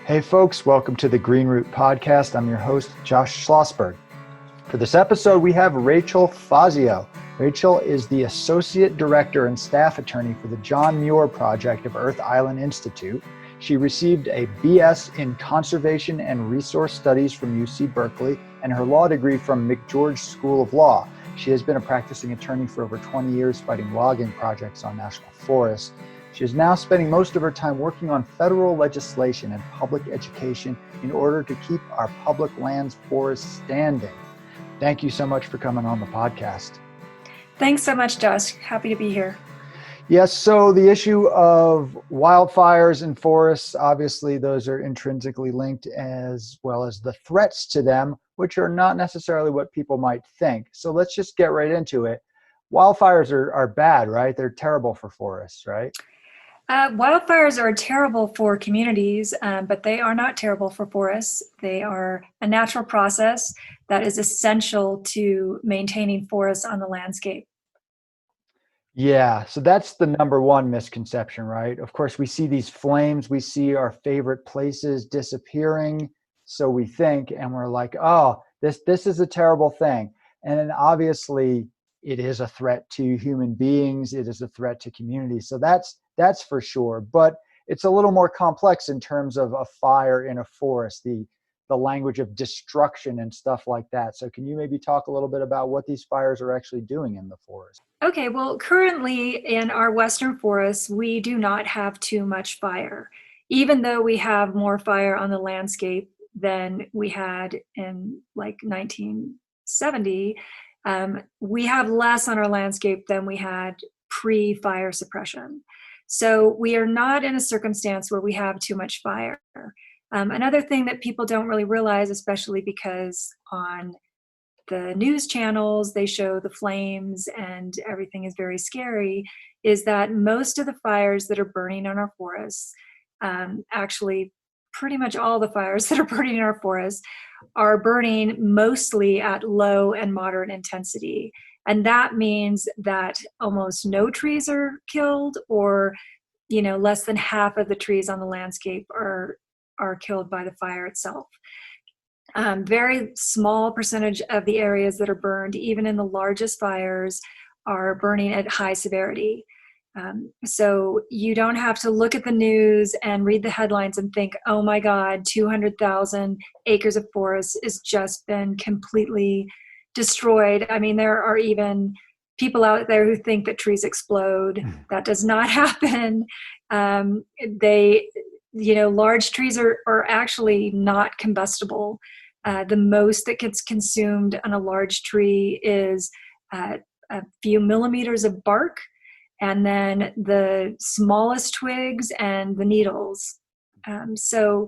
Hey folks, welcome to the Green Root Podcast. I'm your host, Josh Schlossberg. For this episode, we have Rachel Fazio. Rachel is the Associate Director and Staff Attorney for the John Muir Project of Earth Island Institute. She received a BS in Conservation and Resource Studies from UC Berkeley and her law degree from McGeorge School of Law. She has been a practicing attorney for over 20 years fighting logging projects on national forests. She is now spending most of her time working on federal legislation and public education in order to keep our public lands forests standing. Thank you so much for coming on the podcast. Thanks so much, Josh. Happy to be here. Yes, so the issue of wildfires and forests, obviously those are intrinsically linked, as well as the threats to them, which are not necessarily what people might think. So let's just get right into it. Wildfires are bad, right? They're terrible for forests, right? Wildfires are terrible for communities, but they are not terrible for forests. They are a natural process that is essential to maintaining forests on the landscape. Yeah, so that's the number one misconception, right? Of course, we see these flames, we see our favorite places disappearing, so we think, and we're like, oh, this is a terrible thing. And then obviously, it is a threat to human beings, it is a threat to communities. So that's for sure. But it's a little more complex in terms of a fire in a forest, the language of destruction and stuff like that. So can you maybe talk a little bit about what these fires are actually doing in the forest? Okay, well, currently in our western forests, we do not have too much fire, even though we have more fire on the landscape than we had in like 1970. We have less on our landscape than we had pre-fire suppression. So we are not in a circumstance where we have too much fire. Another thing that people don't really realize, especially because on the news channels, they show the flames and everything is very scary, is that most of the fires that are burning on our forests, actually pretty much all the fires that are burning in our forests are burning mostly at low and moderate intensity. And that means that almost no trees are killed, or less than half of the trees on the landscape are killed by the fire itself. Very small percentage of the areas that are burned, even in the largest fires, are burning at high severity. So you don't have to look at the news and read the headlines and think, oh my God, 200,000 acres of forest has just been completely destroyed. I mean, there are even people out there who think that trees explode. That does not happen. Large trees are actually not combustible. The most that gets consumed on a large tree is a few millimeters of bark, and then the smallest twigs and the needles. So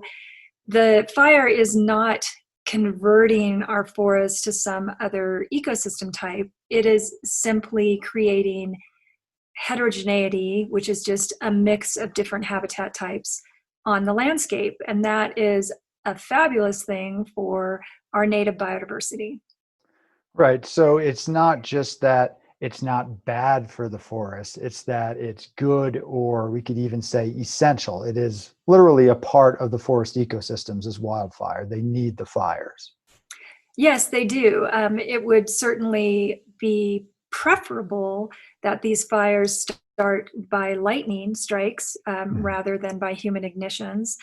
the fire is not converting our forest to some other ecosystem type. It is simply creating heterogeneity, which is just a mix of different habitat types on the landscape. And that is a fabulous thing for our native biodiversity. Right. So it's not just that it's not bad for the forest, it's that it's good, or we could even say essential. It is literally a part of the forest ecosystems as wildfire. They need the fires. Yes, they do. It would certainly be preferable that these fires start by lightning strikes rather than by human ignitions.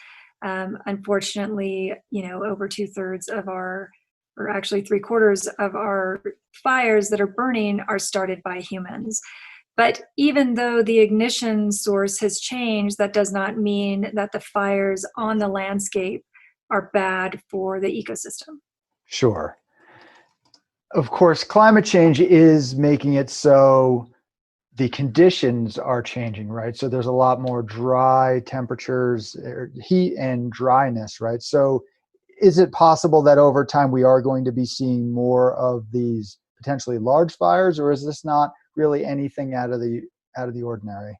Unfortunately, over 2/3 of or actually 3/4 of our fires that are burning are started by humans. But even though the ignition source has changed, that does not mean that the fires on the landscape are bad for the ecosystem. Sure. Of course, climate change is making it so the conditions are changing, right? So there's a lot more dry temperatures, heat and dryness, right? So is it possible that over time we are going to be seeing more of these potentially large fires, or is this not really anything out of the ordinary?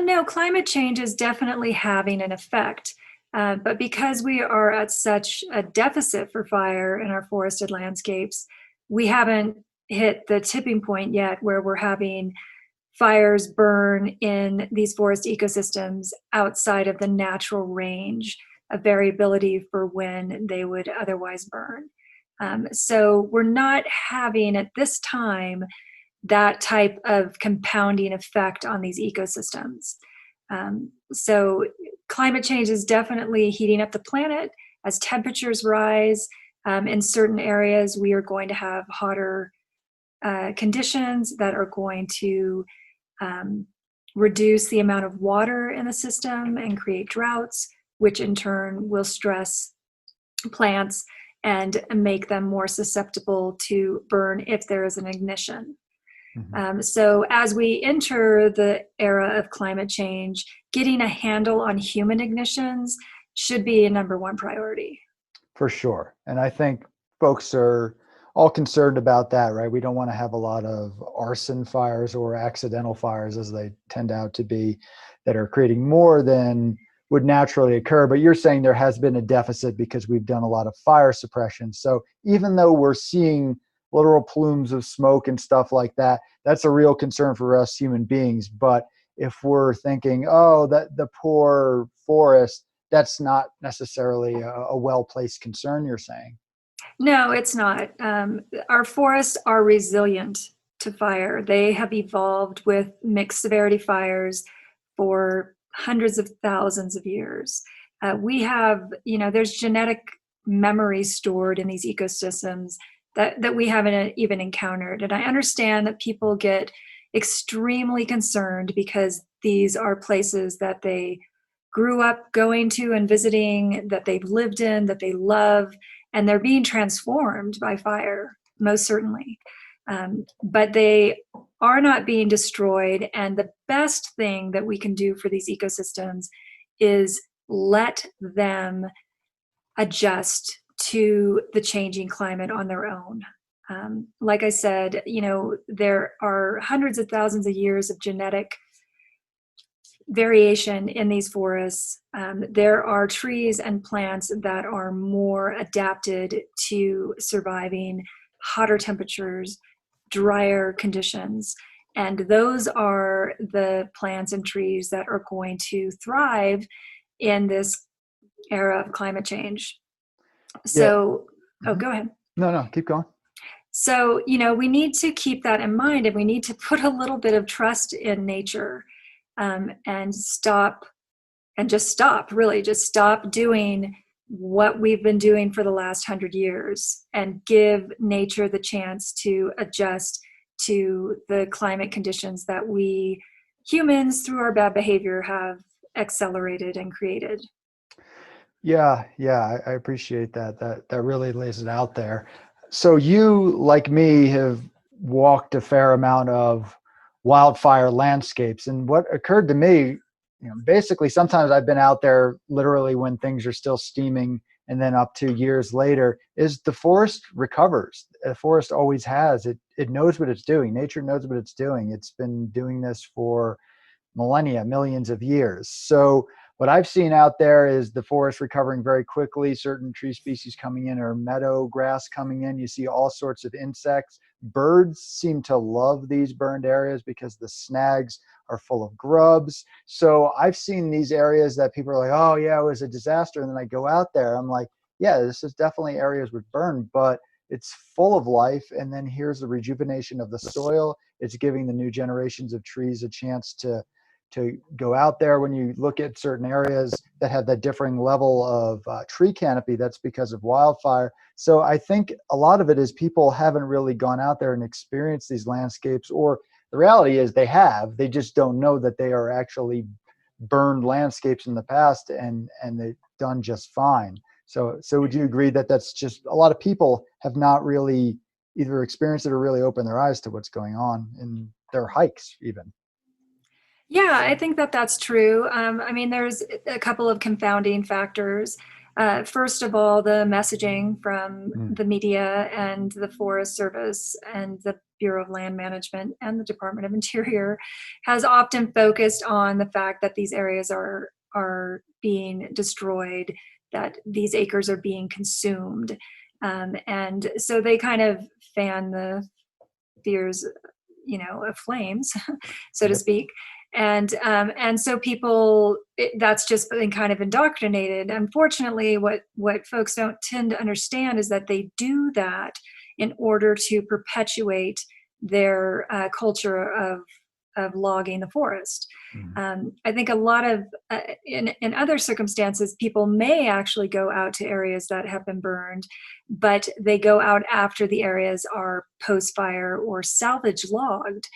No, climate change is definitely having an effect. But because we are at such a deficit for fire in our forested landscapes, we haven't hit the tipping point yet where we're having fires burn in these forest ecosystems outside of the natural range a variability for when they would otherwise burn. So we're not having at this time that type of compounding effect on these ecosystems. So climate change is definitely heating up the planet. As temperatures rise, in certain areas, we are going to have hotter conditions that are going to reduce the amount of water in the system and create droughts, which in turn will stress plants and make them more susceptible to burn if there is an ignition. So as we enter the era of climate change, getting a handle on human ignitions should be a number one priority. For sure. And I think folks are all concerned about that, right? We don't want to have a lot of arson fires or accidental fires, as they tend out to be, that are creating more than would naturally occur. But you're saying there has been a deficit because we've done a lot of fire suppression. So even though we're seeing literal plumes of smoke and stuff like that, that's a real concern for us human beings. But if we're thinking, oh, that the poor forest, that's not necessarily a well-placed concern, you're saying. No, it's not. Our forests are resilient to fire. They have evolved with mixed severity fires for hundreds of thousands of years. We have, there's genetic memory stored in these ecosystems that we haven't even encountered. And I understand that people get extremely concerned because these are places that they grew up going to and visiting, that they've lived in, that they love, and they're being transformed by fire, most certainly. But they are not being destroyed. And the best thing that we can do for these ecosystems is let them adjust to the changing climate on their own. Like I said, there are hundreds of thousands of years of genetic variation in these forests. There are trees and plants that are more adapted to surviving hotter temperatures, drier conditions. And those are the plants and trees that are going to thrive in this era of climate change. So, go ahead. No, keep going. So, we need to keep that in mind, and we need to put a little bit of trust in nature, and stop doing what we've been doing for the last 100 years and give nature the chance to adjust to the climate conditions that we humans, through our bad behavior, have accelerated and created. Yeah, I appreciate that. That really lays it out there. So you, like me, have walked a fair amount of wildfire landscapes. And what occurred to me, basically sometimes I've been out there literally when things are still steaming, and then up to years later, is the forest recovers. The forest always has. It knows what it's doing. Nature knows what it's doing. It's been doing this for millennia, millions of years. So what I've seen out there is the forest recovering very quickly, certain tree species coming in, or meadow grass coming in. You see all sorts of insects. Birds seem to love these burned areas because the snags are full of grubs. So I've seen these areas that people are like, oh yeah, it was a disaster. And then I go out there, I'm like, yeah, this is definitely areas with burn, but it's full of life. And then here's the rejuvenation of the soil. It's giving the new generations of trees a chance to go out there. When you look at certain areas that have that differing level of tree canopy, that's because of wildfire. So I think a lot of it is people haven't really gone out there and experienced these landscapes, or the reality is they just don't know that they are actually burned landscapes in the past, and they've done just fine. So would you agree that that's just a lot of people have not really either experienced it or really opened their eyes to what's going on in their hikes even? Yeah, I think that that's true. There's a couple of confounding factors. First of all, the messaging from the media and the Forest Service and the Bureau of Land Management and the Department of Interior has often focused on the fact that these areas are being destroyed, that these acres are being consumed. And so they kind of fan the fears, of flames, so to speak. And so people, that's just been kind of indoctrinated. Unfortunately, what folks don't tend to understand is that they do that in order to perpetuate their culture of logging the forest. I think a lot of in other circumstances, people may actually go out to areas that have been burned, but they go out after the areas are post-fire or salvage logged.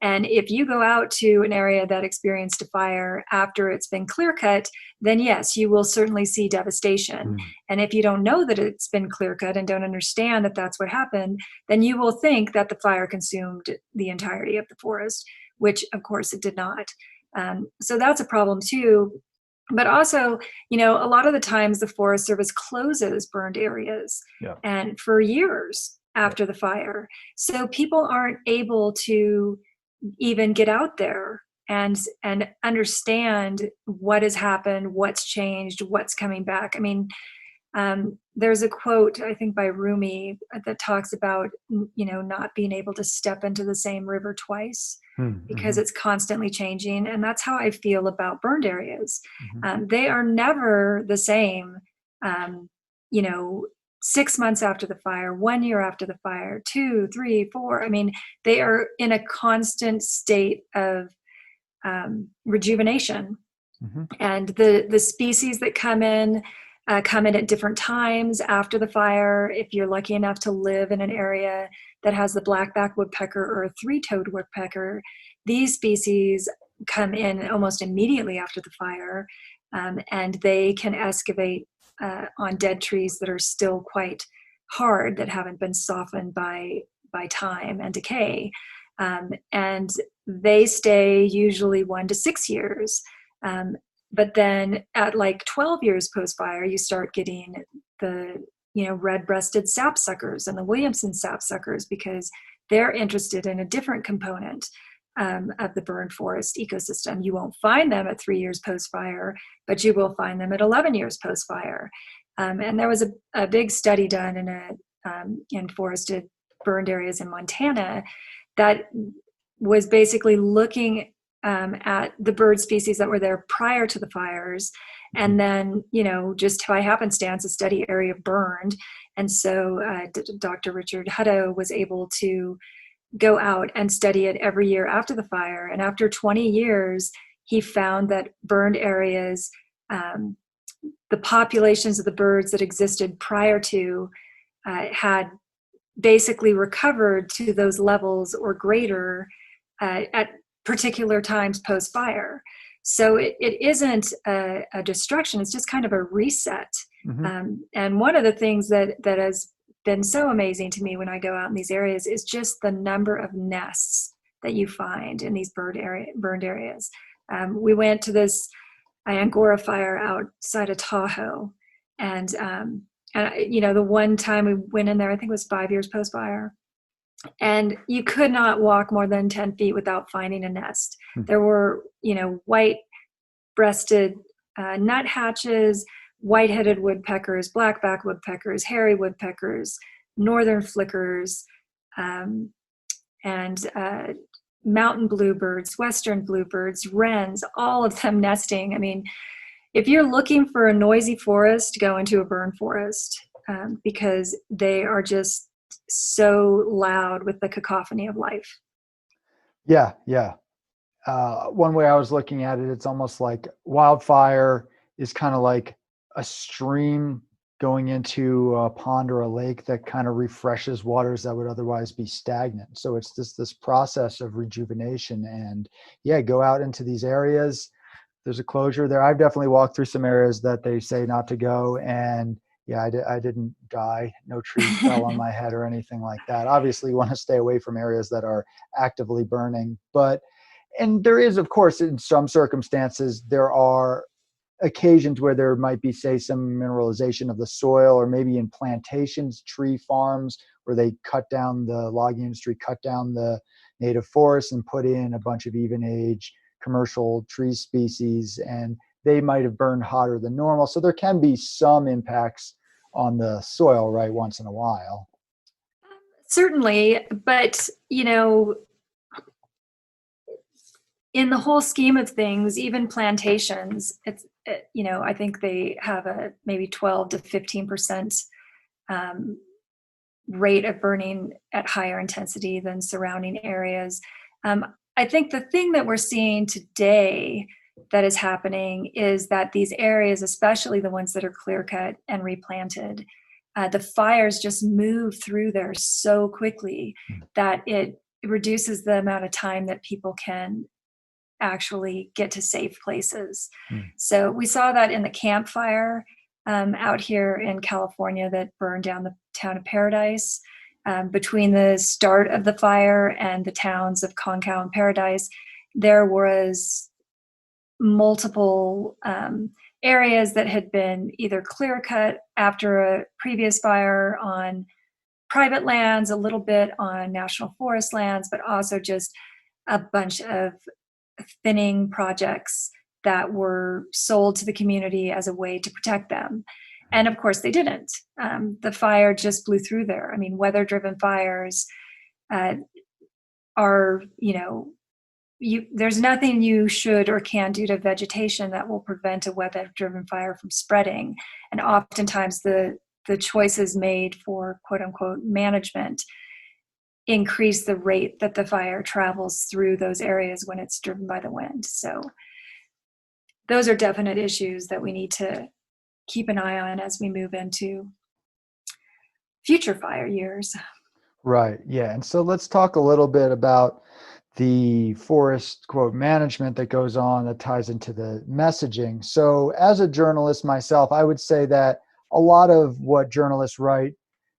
And if you go out to an area that experienced a fire after it's been clear cut, then yes, you will certainly see devastation. And if you don't know that it's been clear cut and don't understand that that's what happened, then you will think that the fire consumed the entirety of the forest, which of course it did not. So that's a problem too. But also, a lot of the times the Forest Service closes burned areas and for years after the fire. So people aren't able to even get out there and understand what has happened, what's changed, what's coming back. I mean, there's a quote, I think by Rumi, that talks about, not being able to step into the same river twice because it's constantly changing. And that's how I feel about burned areas. They are never the same, 6 months after the fire, 1 year after the fire, 2, 3, 4. I mean, they are in a constant state of rejuvenation. And the species that come in at different times after the fire. If you're lucky enough to live in an area that has the black-backed woodpecker or a three-toed woodpecker, these species come in almost immediately after the fire, and they can excavate on dead trees that are still quite hard, that haven't been softened by time and decay. And they stay usually 1 to 6 years. But then at like 12 years post-fire, you start getting the, red-breasted sapsuckers and the Williamson sapsuckers, because they're interested in a different component of the burned forest ecosystem. You won't find them at 3 years post-fire, but you will find them at 11 years post-fire. And there was a big study done in forested burned areas in Montana that was basically looking at the bird species that were there prior to the fires. And then, just by happenstance, a study area burned. And so Dr. Richard Hutto was able to go out and study it every year after the fire. And after 20 years, he found that burned areas, the populations of the birds that existed prior to had basically recovered to those levels or greater at particular times post-fire. So it isn't a destruction, it's just kind of a reset. And one of the things that has been so amazing to me when I go out in these areas is just the number of nests that you find in these burned areas. We went to this Angora fire outside of Tahoe, and the one time we went in there, I think it was 5 years post-fire, and you could not walk more than 10 feet without finding a nest. There were, white-breasted nuthatches, white-headed woodpeckers, black-backed woodpeckers, hairy woodpeckers, northern flickers, and mountain bluebirds, western bluebirds, wrens, all of them nesting. I mean, if you're looking for a noisy forest, go into a burned forest, because they are just so loud with the cacophony of life. Yeah. One way I was looking at it, it's almost like wildfire is kind of like a stream going into a pond or a lake that kind of refreshes waters that would otherwise be stagnant. So it's this process of rejuvenation. And go out into these areas. There's a closure there. I've definitely walked through some areas that they say not to go, and I didn't die. No tree fell on my head or anything like that. Obviously, you want to stay away from areas that are actively burning. And there is, of course, in some circumstances, there are occasions where there might be, say, some mineralization of the soil, or maybe in plantations, tree farms, where they the logging industry cut down the native forest and put in a bunch of even age commercial tree species, and they might have burned hotter than normal. So there can be some impacts on the soil, right, once in a while. Certainly, but in the whole scheme of things, even plantations, I think they have a maybe 12 to 15% rate of burning at higher intensity than surrounding areas. I think the thing that we're seeing today that is happening is that these areas, especially the ones that are clear cut and replanted, the fires just move through there so quickly that it reduces the amount of time that people can actually get to safe places. So we saw that in the campfire out here in California that burned down the town of Paradise. Between the start of the fire and the towns of Concow and Paradise, there was multiple areas that had been either clear cut after a previous fire on private lands, a little bit on national forest lands, but also just a bunch of thinning projects that were sold to the community as a way to protect them. And of course they didn't. The fire just blew through there. I mean, weather-driven fires are, there's nothing you should or can do to vegetation that will prevent a weather-driven fire from spreading. And oftentimes the choices made for quote unquote management increase the rate that the fire travels through those areas when it's driven by the wind. So those are definite issues that we need to keep an eye on as we move into future fire years. Right. Yeah. And so let's talk a little bit about the forest quote management that goes on that ties into the messaging. So as a journalist myself, I would say that a lot of what journalists write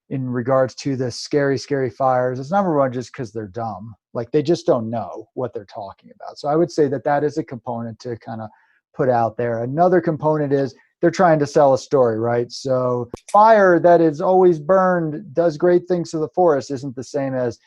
in regards to the scary fires is number one, just because they're dumb. Like they just don't know what they're talking about. So I would say that is a component to kind of put out there. Another component is they're trying to sell a story, right? So fire that is always burned does great things to the forest isn't the same as,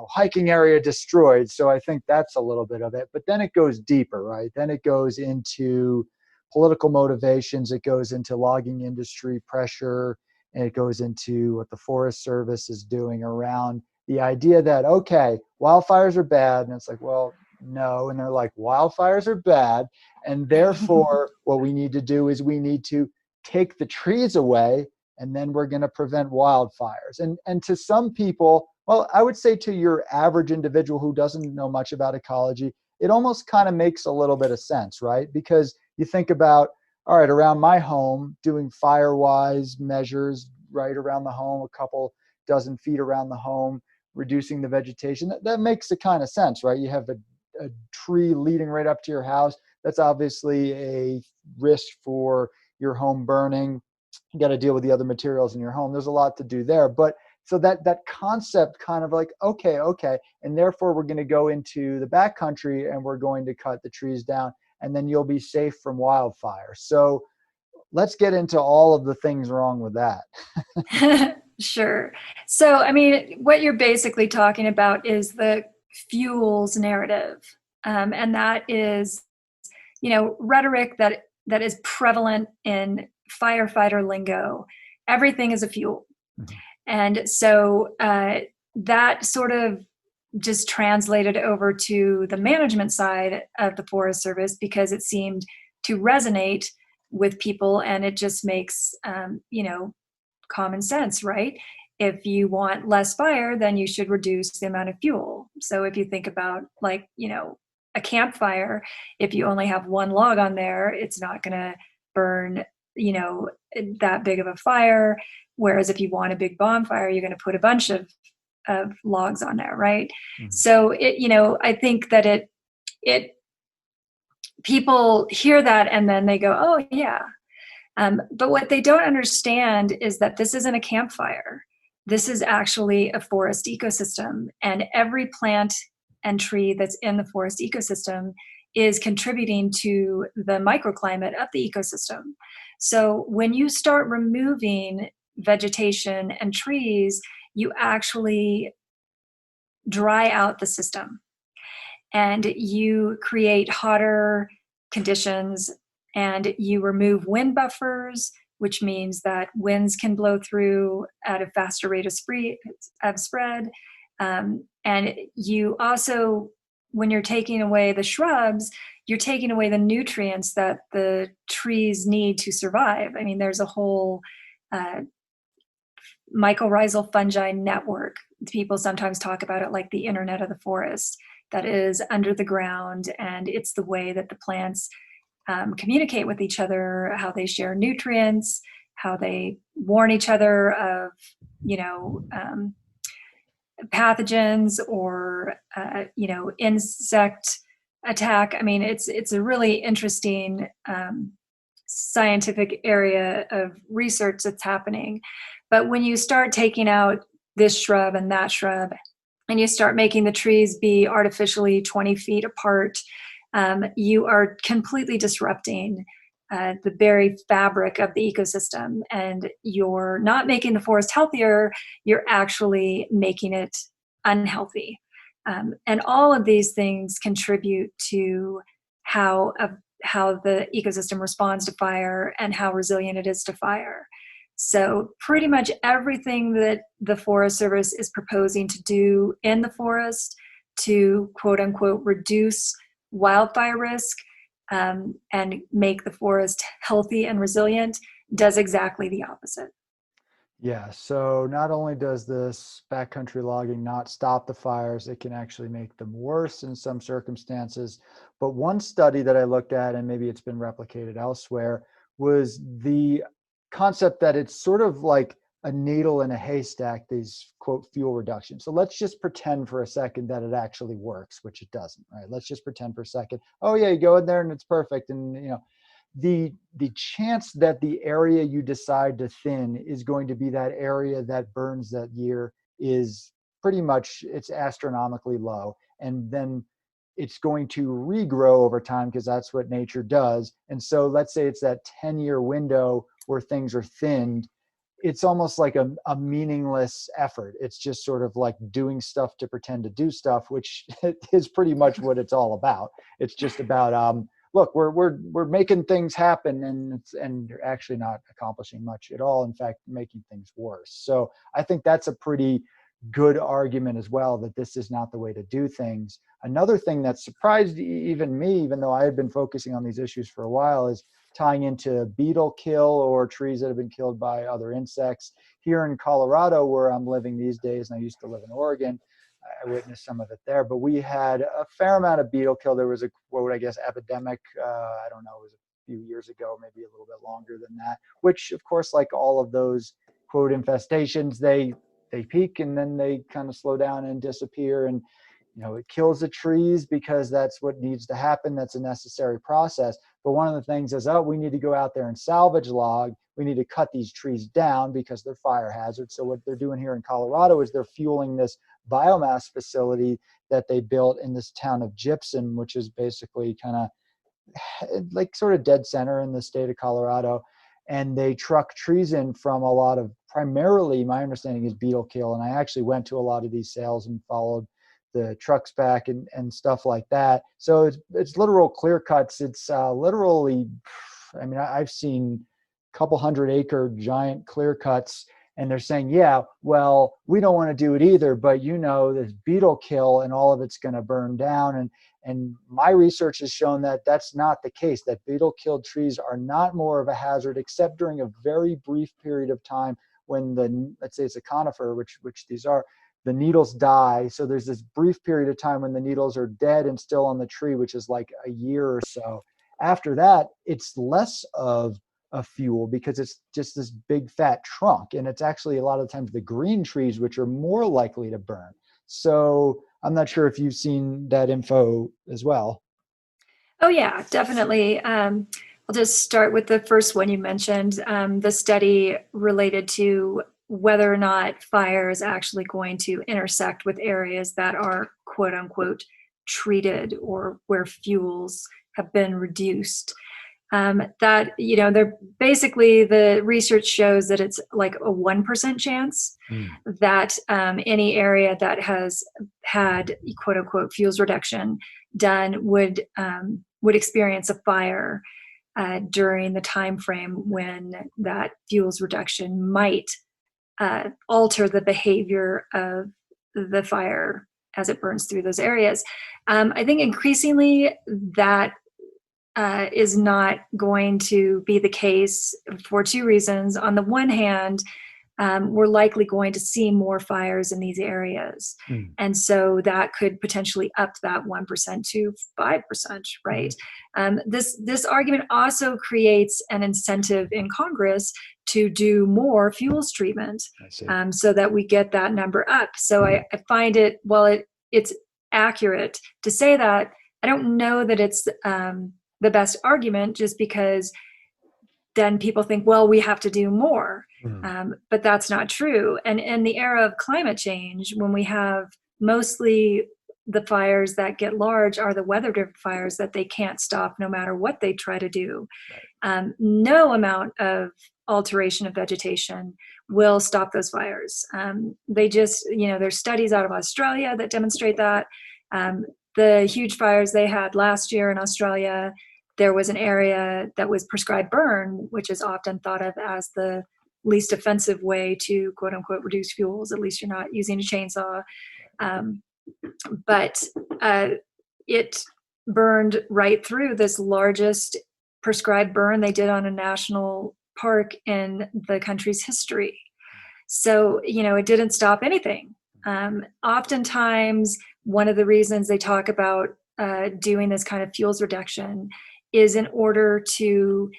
hiking area destroyed. So I think that's a little bit of it. But then it goes deeper, right? Then it goes into political motivations. It goes into logging industry pressure. And it goes into what the Forest Service is doing around the idea that, okay, wildfires are bad. And it's like, well, no. And they're like, wildfires are bad. And therefore, what we need to do is we need to take the trees away, and then we're going to prevent wildfires. And to some people, well, I would say to your average individual who doesn't know much about ecology, it almost kind of makes a little bit of sense, right? Because you think about, all right, around my home, doing Firewise measures right around the home, a couple dozen feet around the home, reducing the vegetation. That makes a kind of sense, right? You have a tree leading right up to your house. That's obviously a risk for your home burning. You got to deal with the other materials in your home. There's a lot to do there. But so that concept kind of like, okay. And therefore we're going to go into the backcountry and we're going to cut the trees down, and then you'll be safe from wildfire. So let's get into all of the things wrong with that. Sure. So, I mean, what you're basically talking about is the fuels narrative. And that is, rhetoric that is prevalent in firefighter lingo. Everything is a fuel. Mm-hmm. And so that sort of just translated over to the management side of the Forest Service because it seemed to resonate with people, and it just makes common sense, right? If you want less fire, then you should reduce the amount of fuel. So if you think about a campfire, if you only have one log on there, it's not going to burn that big of a fire. Whereas if you want a big bonfire, you're going to put a bunch of logs on there, right? Mm-hmm. So I think that it people hear that and then they go, oh yeah. But what they don't understand is that this isn't a campfire. This is actually a forest ecosystem, and every plant and tree that's in the forest ecosystem is contributing to the microclimate of the ecosystem. So when you start removing vegetation and trees, you actually dry out the system and you create hotter conditions, and you remove wind buffers, which means that winds can blow through at a faster rate of spread. And you also when you're taking away the shrubs, you're taking away the nutrients that the trees need to survive. I mean, there's a whole mycorrhizal fungi network. People sometimes talk about it like the internet of the forest that is under the ground, and it's the way that the plants communicate with each other, how they share nutrients, how they warn each other of, pathogens or, insect attack. I mean, it's a really interesting scientific area of research that's happening. But when you start taking out this shrub and that shrub, and you start making the trees be artificially 20 feet apart, you are completely disrupting the very fabric of the ecosystem. And you're not making the forest healthier, you're actually making it unhealthy. And all of these things contribute to how the ecosystem responds to fire and how resilient it is to fire. So pretty much everything that the Forest Service is proposing to do in the forest to quote unquote reduce wildfire risk and make the forest healthy and resilient does exactly the opposite. Yeah, so not only does this backcountry logging not stop the fires, it can actually make them worse in some circumstances. But one study that I looked at, and maybe it's been replicated elsewhere, was the concept that it's sort of like a needle in a haystack, these quote fuel reduction. So let's just pretend for a second that it actually works, which it doesn't, right? Let's just pretend for a second. Oh yeah, you go in there and it's perfect. And the chance that the area you decide to thin is going to be that area that burns that year is pretty much, it's astronomically low. And then it's going to regrow over time because that's what nature does. And so let's say it's that 10-year window where things are thinned. It's almost like a meaningless effort. It's just sort of like doing stuff to pretend to do stuff, which is pretty much what it's all about. It's just about, look, we're making things happen, and you're actually not accomplishing much at all. In fact, making things worse. So I think that's a pretty good argument as well, that this is not the way to do things. Another thing that surprised even me, even though I had been focusing on these issues for a while, is tying into beetle kill or trees that have been killed by other insects. Here in Colorado, where I'm living these days, and I used to live in Oregon, I witnessed some of it there, but we had a fair amount of beetle kill. There was a quote, I guess, epidemic. I don't know, it was a few years ago, maybe a little bit longer than that, which of course, like all of those quote infestations, they peak and then they kind of slow down and disappear. And, it kills the trees because that's what needs to happen. That's a necessary process. But one of the things is, oh, we need to go out there and salvage log. We need to cut these trees down because they're fire hazards. So what they're doing here in Colorado is they're fueling this biomass facility that they built in this town of Gypsum, which is basically kind of like sort of dead center in the state of Colorado. And they truck trees in from a lot of, primarily my understanding is beetle kill. And I actually went to a lot of these sales and followed the trucks back and stuff like that. So it's literal clear cuts. It's literally, I mean, I've seen a couple 100-acre giant clear cuts, and they're saying, yeah, well, we don't want to do it either, but there's beetle kill and all of it's going to burn down. And my research has shown that that's not the case, that beetle killed trees are not more of a hazard, except during a very brief period of time when let's say it's a conifer, which these are, the needles die. So there's this brief period of time when the needles are dead and still on the tree, which is like a year or so. After that, it's less of a fuel because it's just this big fat trunk. And it's actually a lot of times the green trees, which are more likely to burn. So I'm not sure if you've seen that info as well. Oh yeah, definitely. I'll just start with the first one you mentioned, the study related to whether or not fire is actually going to intersect with areas that are quote unquote treated or where fuels have been reduced. That, they're basically, the research shows that it's like a 1% chance that any area that has had quote unquote fuels reduction done would experience a fire during the time frame when that fuels reduction might alter the behavior of the fire as it burns through those areas. I think increasingly that is not going to be the case for two reasons. On the one hand, we're likely going to see more fires in these areas. And so that could potentially up that 1% to 5%, right? This argument also creait's an incentive in Congress to do more fuels treatment so that we get that number up. So I find it, while it's accurate to say that, I don't know that it's the best argument, just because then people think, well, we have to do more. But that's not true. And in the era of climate change, when we have mostly the fires that get large are the weather-driven fires that they can't stop no matter what they try to do. No amount of alteration of vegetation will stop those fires. They just, there's studies out of Australia that demonstrate that. The huge fires they had last year in Australia, there was an area that was prescribed burn, which is often thought of as the least offensive way to quote unquote reduce fuels. At least you're not using a chainsaw. But it burned right through this largest prescribed burn they did on a national park in the country's history. So, it didn't stop anything. Oftentimes, one of the reasons they talk about doing this kind of fuels reduction is in order to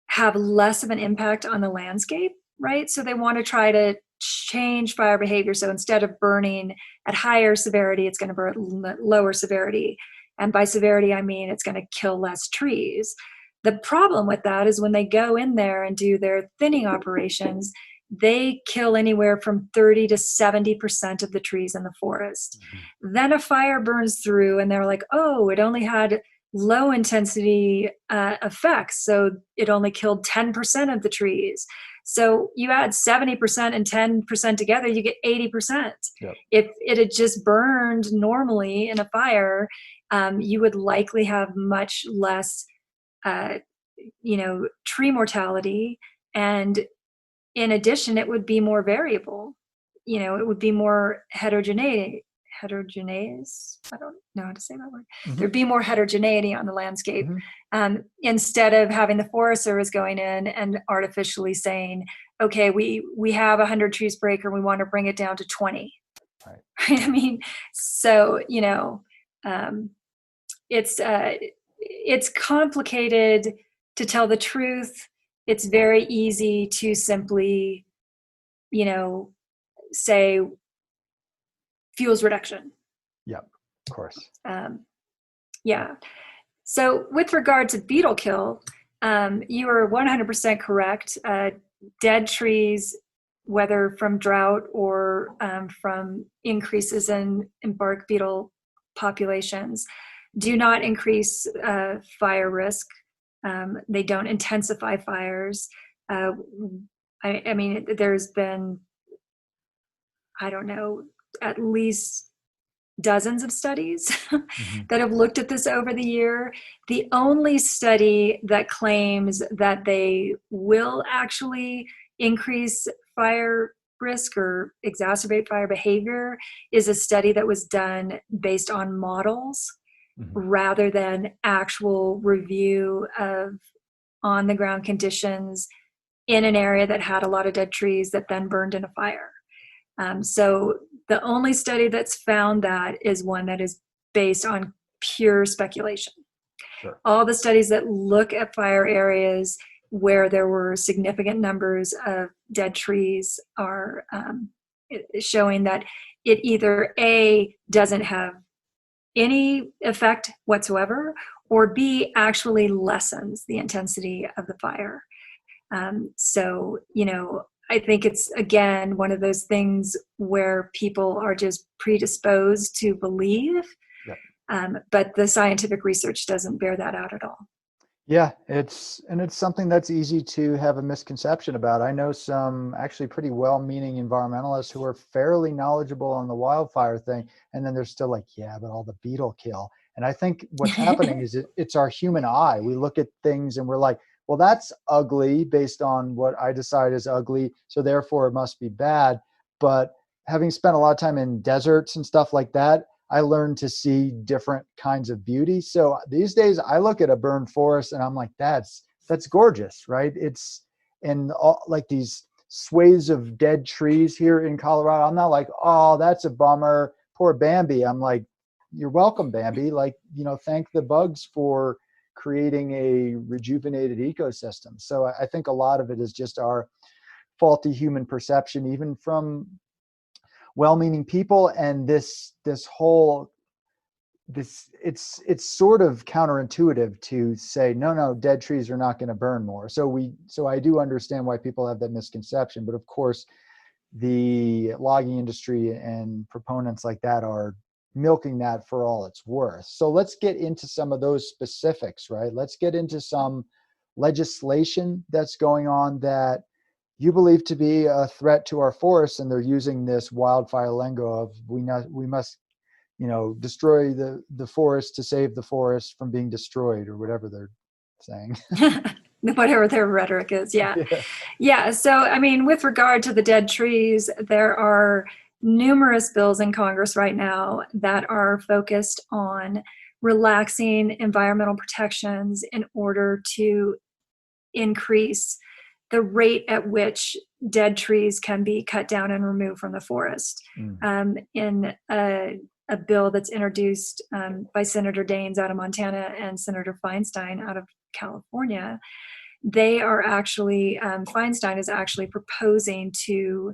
have less of an impact on the landscape, right? So they want to try to change fire behavior. So instead of burning at higher severity, it's going to burn at lower severity. And by severity, I mean it's going to kill less trees. The problem with that is when they go in there and do their thinning operations, they kill anywhere from 30 to 70% of the trees in the forest. Then a fire burns through and they're like, oh, it only had low intensity effects. So it only killed 10% of the trees. So you add 70% and 10% together, you get 80%. Yep. If it had just burned normally in a fire, you would likely have much less, tree mortality. And in addition, it would be more variable. It would be more heterogeneous. I don't know how to say that word. There'd be more heterogeneity on the landscape. Instead of having the Forest Service going in and artificially saying, okay, we have 100 trees per acre, we want to bring it down to 20. Right. I mean, so, it's complicated to tell the truth. It's very easy to simply, say fuels reduction. Yep, of course. Yeah. So with regard to beetle kill, you are 100% correct. Dead trees, whether from drought or from increases in bark beetle populations, do not increase fire risk. They don't intensify fires. I mean, there's been, I don't know, at least dozens of studies that have looked at this over the year. The only study that claims that they will actually increase fire risk or exacerbate fire behavior is a study that was done based on models rather than actual review of on-the-ground conditions in an area that had a lot of dead trees that then burned in a fire. So the only study that's found that is one that is based on pure speculation. Sure. All the studies that look at fire areas where there were significant numbers of dead trees are showing that it either A, doesn't have any effect whatsoever, or B, actually lessens the intensity of the fire. So, I think it's, again, one of those things where people are just predisposed to believe, but the scientific research doesn't bear that out at all. Yeah, it's something that's easy to have a misconception about. I know some actually pretty well-meaning environmentalists who are fairly knowledgeable on the wildfire thing, and then they're still like, yeah, but all the beetle kill. And I think what's happening is it's our human eye. We look at things and we're like, well, that's ugly based on what I decide is ugly, so therefore it must be bad. But having spent a lot of time in deserts and stuff like that, I learned to see different kinds of beauty. So these days I look at a burned forest and I'm like, that's gorgeous, right? It's and all, like these sways of dead trees here in Colorado. I'm not like, oh, that's a bummer, poor Bambi. I'm like, you're welcome, Bambi. Like, thank the bugs for creating a rejuvenated ecosystem. So I think a lot of it is just our faulty human perception, even from well-meaning people. And this whole it's sort of counterintuitive to say no, dead trees are not going to burn more. So I do understand why people have that misconception, but of course the logging industry and proponents like that are milking that for all it's worth. So let's get into some of those specifics, right? Let's get into some legislation that's going on that you believe to be a threat to our forests, and they're using this wildfire lingo of we must destroy the forest to save the forest from being destroyed, or whatever they're saying. Whatever their rhetoric is. Yeah. Yeah. Yeah. So, I mean, with regard to the dead trees, there are numerous bills in Congress right now that are focused on relaxing environmental protections in order to increase the rate at which dead trees can be cut down and removed from the forest. In a bill that's introduced by Senator Daines out of Montana and Senator Feinstein out of California, they are actually, Feinstein is actually proposing to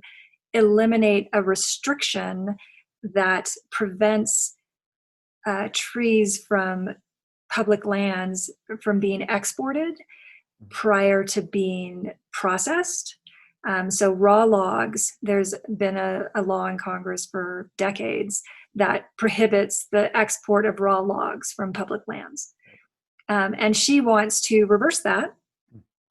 eliminate a restriction that prevents trees from public lands from being exported prior to being processed. So raw logs, there's been a law in Congress for decades that prohibits the export of raw logs from public lands. And she wants to reverse that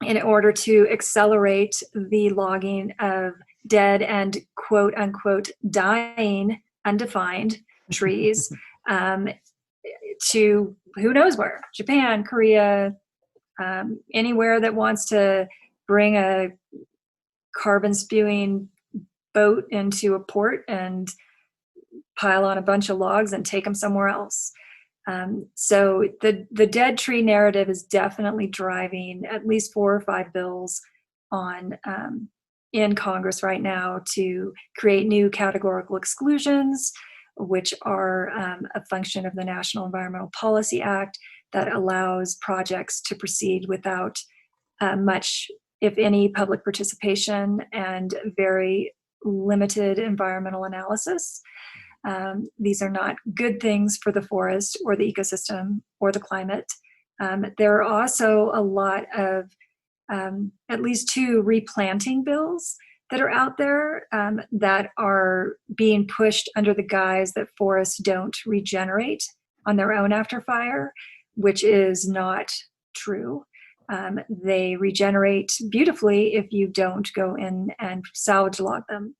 in order to accelerate the logging of dead and quote unquote dying, undefined trees to who knows where, Japan, Korea, anywhere that wants to bring a carbon spewing boat into a port and pile on a bunch of logs and take them somewhere else. So the dead tree narrative is definitely driving at least 4 or 5 bills on in Congress right now to create new categorical exclusions, which are a function of the National Environmental Policy Act that allows projects to proceed without much, if any, public participation and very limited environmental analysis. These are not good things for the forest or the ecosystem or the climate. There are also a lot of at least 2 replanting bills that are out there that are being pushed under the guise that forests don't regenerate on their own after fire, which is not true. They regenerate beautifully if you don't go in and salvage log them.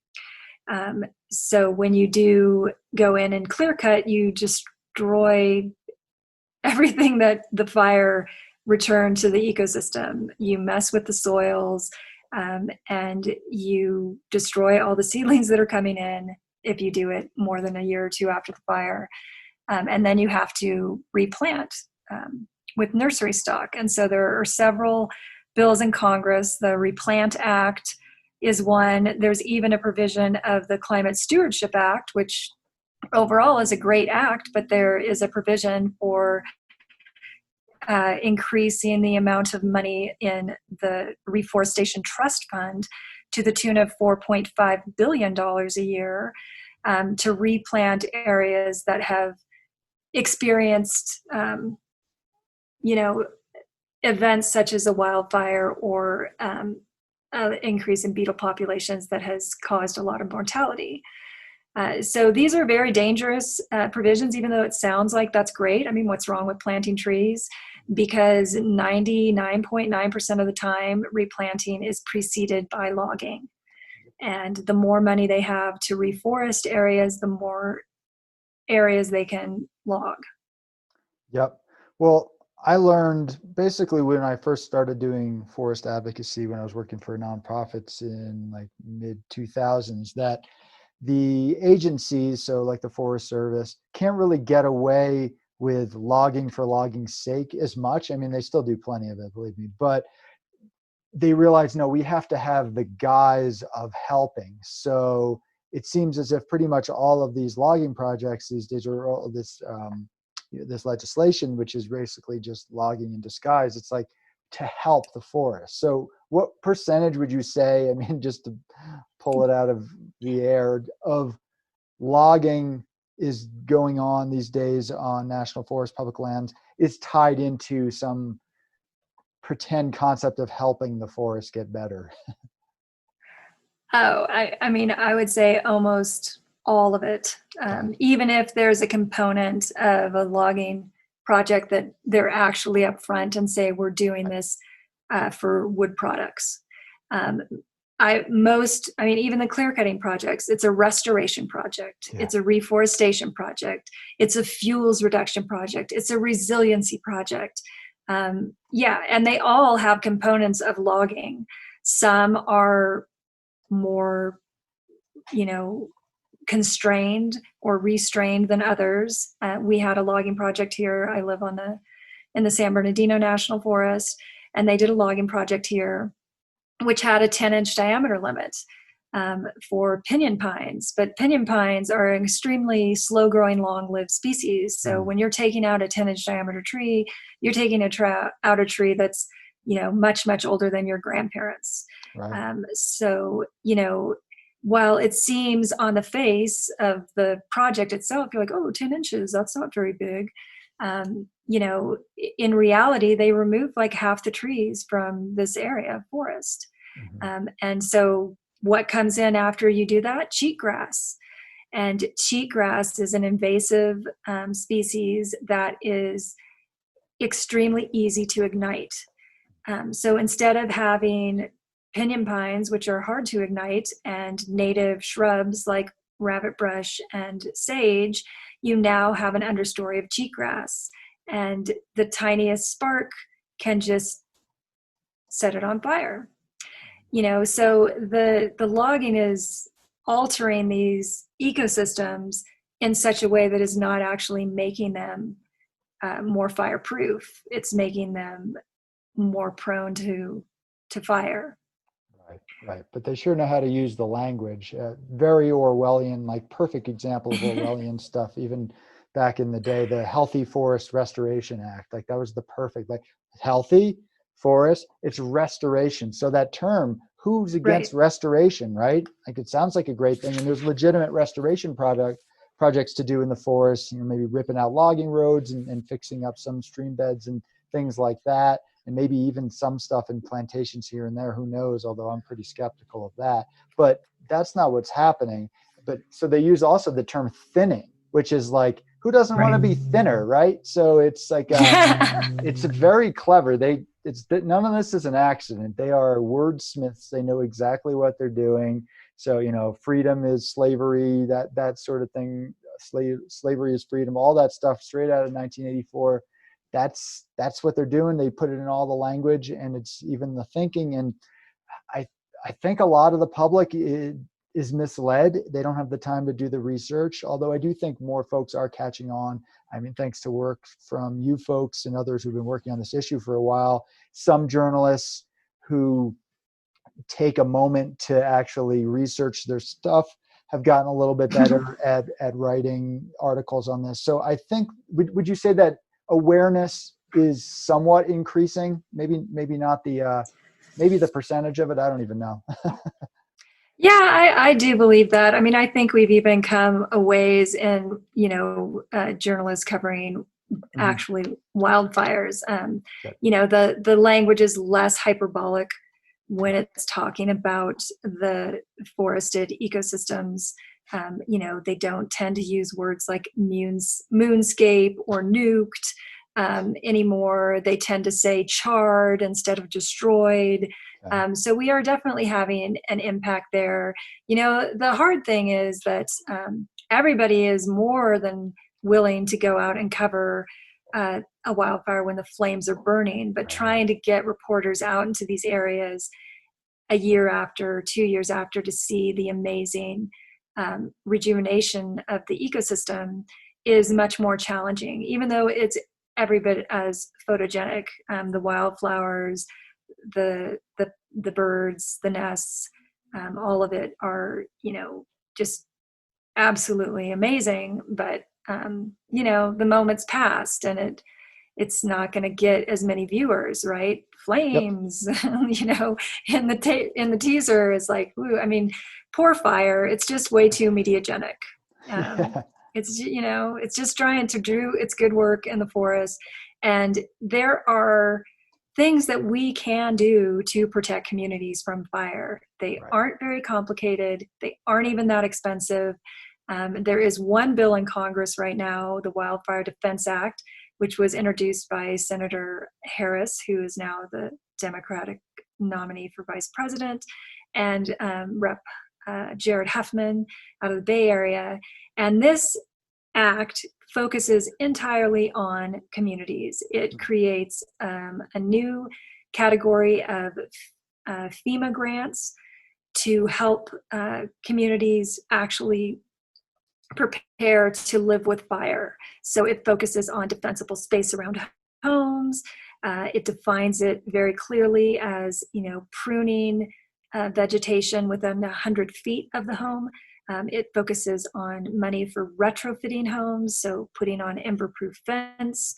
So when you do go in and clear cut, you destroy everything that the fire returned to the ecosystem. You mess with the soils, and you destroy all the seedlings that are coming in if you do it more than a year or 2 after the fire. And then you have to replant with nursery stock. And so there are several bills in Congress. The Replant Act is one. There's even a provision of the Climate Stewardship Act, which overall is a great act, but there is a provision for increasing the amount of money in the Reforestation Trust Fund to the tune of $4.5 billion a year to replant areas that have experienced, events such as a wildfire or increase in beetle populations that has caused a lot of mortality. So these are very dangerous provisions, even though it sounds like that's great. I mean, what's wrong with planting trees? Because 99.9% of the time, replanting is preceded by logging. And the more money they have to reforest areas, the more areas they can log. Yep. Well, I learned basically when I first started doing forest advocacy when I was working for nonprofits in like mid 2000s that the agencies, so like the Forest Service, can't really get away with logging for logging's sake as much. I mean, they still do plenty of it, believe me, but they realize, no, we have to have the guise of helping. So it seems as if pretty much all of these logging projects these days, or all of this legislation, which is basically just logging in disguise, it's like to help the forest. So what percentage would you say, I mean, just to pull it out of the air, of logging is going on these days on national forest public lands is tied into some pretend concept of helping the forest get better? Oh, I mean, I would say almost all of it. Even if there's a component of a logging project that they're actually upfront and say, we're doing this for wood products. Even the clear cutting projects, it's a restoration project. Yeah. It's a reforestation project. It's a fuels reduction project. It's a resiliency project. And they all have components of logging. Some are more, constrained or restrained than others. We had a logging project here. I live in the San Bernardino National Forest, and they did a logging project here, which had a 10-inch diameter limit for pinyon pines. But pinyon pines are an extremely slow-growing, long-lived species. So when you're taking out a 10-inch diameter tree, you're taking out a tree that's, much, much older than your grandparents. Right. While it seems on the face of the project itself, you're like, oh, 10 inches, that's not very big. In reality, they removed like half the trees from this area of forest. Mm-hmm. And so what comes in after you do that? Cheatgrass. And cheatgrass is an invasive species that is extremely easy to ignite. So instead of having pinyon pines, which are hard to ignite, and native shrubs like rabbit brush and sage, you now have an understory of cheatgrass. And the tiniest spark can just set it on fire. So the logging is altering these ecosystems in such a way that is not actually making them more fireproof. It's making them more prone to fire. Right. But they sure know how to use the language. Very Orwellian, like perfect example of Orwellian stuff. Even back in the day, the Healthy Forest Restoration Act, like that was the perfect, like healthy forest, it's restoration. So that term, who's against restoration, right? Like it sounds like a great thing. And there's legitimate restoration projects to do in the forest, maybe ripping out logging roads and fixing up some stream beds and things like that. And maybe even some stuff in plantations here and there, who knows, although I'm pretty skeptical of that. But that's not what's happening. But so they use also the term thinning, which is like, who doesn't want to be thinner, right? So it's like, it's very clever. None of this is an accident. They are wordsmiths. They know exactly what they're doing. So, freedom is slavery, that sort of thing. Slavery is freedom, all that stuff straight out of 1984. That's what they're doing. They put it in all the language, and it's even the thinking. And I think a lot of the public is misled. They don't have the time to do the research, although I do think more folks are catching on. I mean, thanks to work from you folks and others who've been working on this issue for a while. Some journalists who take a moment to actually research their stuff have gotten a little bit better at writing articles on this. So I think, would you say that awareness is somewhat increasing? Maybe not maybe the percentage of it, I don't even know. Yeah, I do believe that. I mean, I think we've even come a ways in, journalists covering actually wildfires. The language is less hyperbolic when it's talking about the forested ecosystems. They don't tend to use words like moonscape or nuked anymore. They tend to say charred instead of destroyed. So we are definitely having an impact there. The hard thing is that everybody is more than willing to go out and cover a wildfire when the flames are burning, but trying to get reporters out into these areas a year after, 2 years after, to see the amazing rejuvenation of the ecosystem is much more challenging, even though it's every bit as photogenic. The wildflowers, the birds, the nests, all of it are, just absolutely amazing. But the moment's passed, and it's not going to get as many viewers, right? Yep. Flames, in the teaser is like, ooh, poor fire. It's just way too mediagenic. Yeah. It's just trying to do its good work in the forest. And there are things that we can do to protect communities from fire. They Right. aren't very complicated. They aren't even that expensive. There is one bill in Congress right now, the Wildfire Defense Act, which was introduced by Senator Harris, who is now the Democratic nominee for vice president, and Rep. Jared Huffman out of the Bay Area. And this act focuses entirely on communities. It creates a new category of FEMA grants to help communities actually prepare to live with fire. So it focuses on defensible space around homes. It defines it very clearly as, pruning vegetation within 100 feet of the home. It focuses on money for retrofitting homes, so putting on ember-proof fence,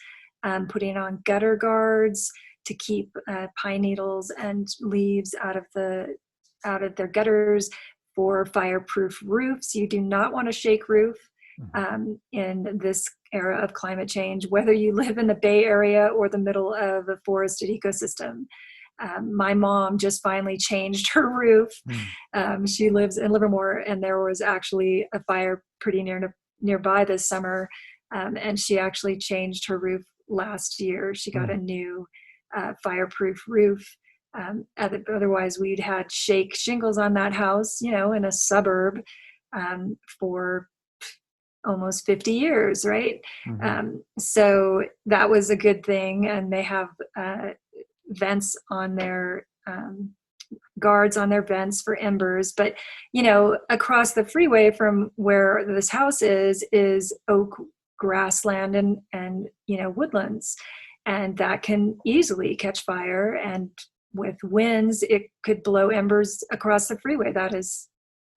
putting on gutter guards to keep pine needles and leaves out of their gutters, for fireproof roofs. You do not want a shake roof in this era of climate change, whether you live in the Bay Area or the middle of a forested ecosystem. My mom just finally changed her roof. She lives in Livermore, and there was actually a fire pretty nearby this summer, and she actually changed her roof last year. She got a new fireproof roof. Otherwise, we'd had shake shingles on that house, in a suburb for almost 50 years, right? So that was a good thing. And they have vents on their guards on their vents for embers. But, across the freeway from where this house is oak grassland and woodlands. And that can easily catch fire. And with winds, it could blow embers across the freeway. That is